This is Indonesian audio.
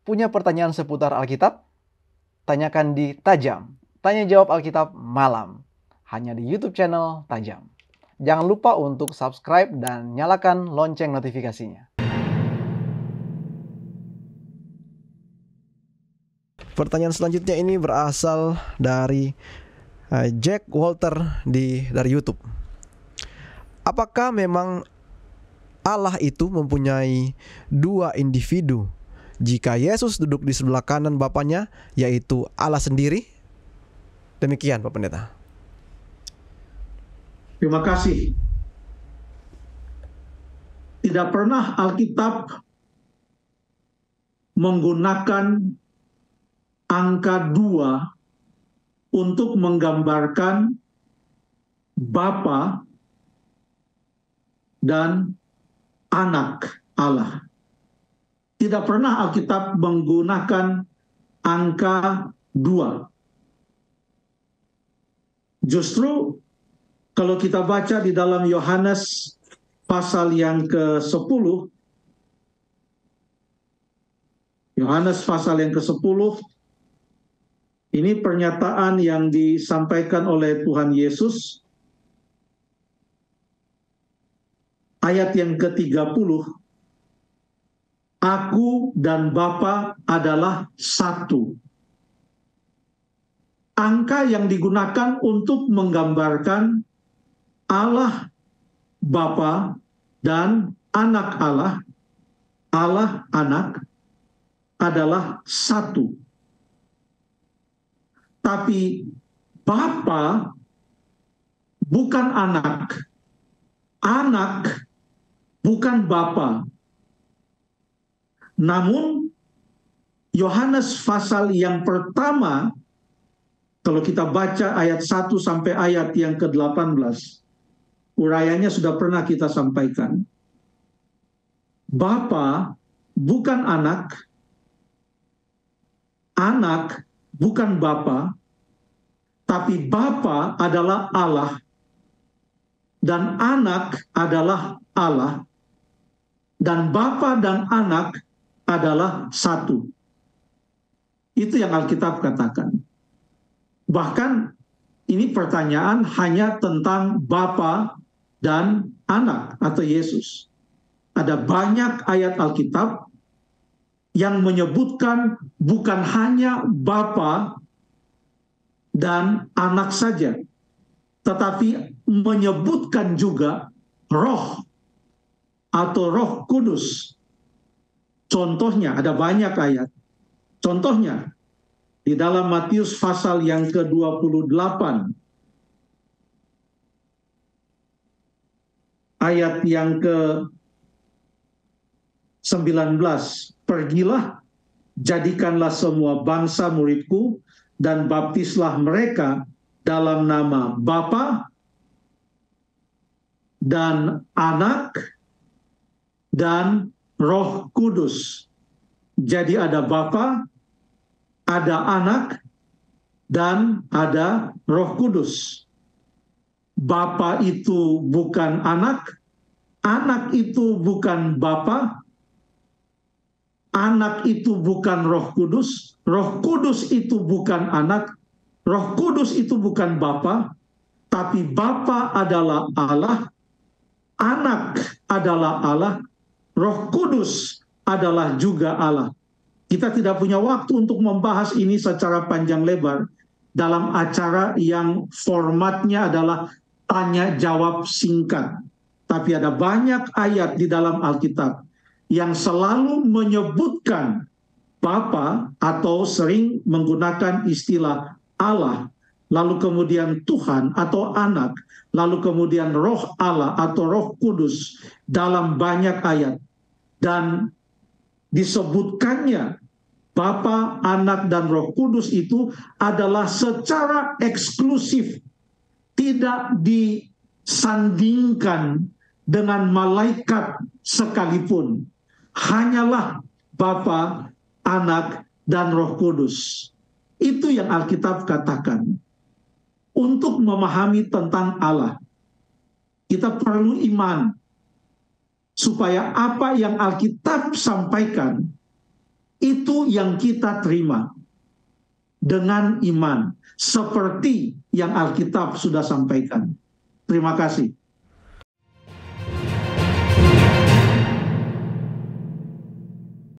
Punya pertanyaan seputar Alkitab? Tanyakan di Tajam, Tanya Jawab Alkitab Malam, hanya di YouTube channel Tajam. Jangan lupa untuk subscribe dan nyalakan lonceng notifikasinya. Pertanyaan selanjutnya ini berasal dari Jack Walter dari YouTube. Apakah memang Allah itu mempunyai dua individu jika Yesus duduk di sebelah kanan Bapanya, yaitu Allah sendiri? Demikian Pak Pendeta. Terima kasih. Tidak pernah Alkitab menggunakan angka 2 untuk menggambarkan Bapa dan Anak Allah. Tidak pernah Alkitab menggunakan angka 2. Justru kalau kita baca di dalam Yohanes pasal yang ke-10, Yohanes pasal yang ke-10, ini pernyataan yang disampaikan oleh Tuhan Yesus, ayat yang ke-30, Aku dan Bapa adalah satu. Angka yang digunakan untuk menggambarkan Allah Bapa dan Anak Allah, Allah Anak, adalah satu. Tapi Bapa bukan anak, anak bukan Bapa. Namun Yohanes pasal yang pertama, kalau kita baca ayat 1 sampai ayat yang ke-18, urayanya sudah pernah kita sampaikan. Bapa bukan anak, anak bukan Bapa, tapi Bapa adalah Allah dan anak adalah Allah, dan Bapa dan anak adalah satu. Itu yang Alkitab katakan. Bahkan ini pertanyaan hanya tentang Bapa dan anak atau Yesus. Ada banyak ayat Alkitab yang menyebutkan bukan hanya Bapa dan anak saja, tetapi menyebutkan juga Roh atau Roh Kudus. Contohnya, ada banyak ayat. Contohnya, di dalam Matius pasal yang ke-28, ayat yang ke-19, Pergilah, jadikanlah semua bangsa muridku, dan baptislah mereka dalam nama Bapa dan Anak dan Roh Kudus. Jadi ada Bapa, ada Anak, dan ada Roh Kudus. Bapa itu bukan anak itu bukan Bapa, anak itu bukan Roh Kudus itu bukan anak, Roh Kudus itu bukan Bapa, tapi Bapa adalah Allah, anak adalah Allah, Roh Kudus adalah juga Allah. Kita tidak punya waktu untuk membahas ini secara panjang lebar dalam acara yang formatnya adalah tanya jawab singkat. Tapi ada banyak ayat di dalam Alkitab yang selalu menyebutkan Bapa atau sering menggunakan istilah Allah, lalu kemudian Tuhan atau Anak, lalu kemudian Roh Allah atau Roh Kudus dalam banyak ayat. Dan disebutkannya Bapa, Anak, dan Roh Kudus itu adalah secara eksklusif, tidak disandingkan dengan malaikat sekalipun. Hanyalah Bapa, Anak, dan Roh Kudus. Itu yang Alkitab katakan. Untuk memahami tentang Allah, kita perlu iman supaya apa yang Alkitab sampaikan Itu yang kita terima dengan iman, seperti yang Alkitab sudah sampaikan. Terima kasih.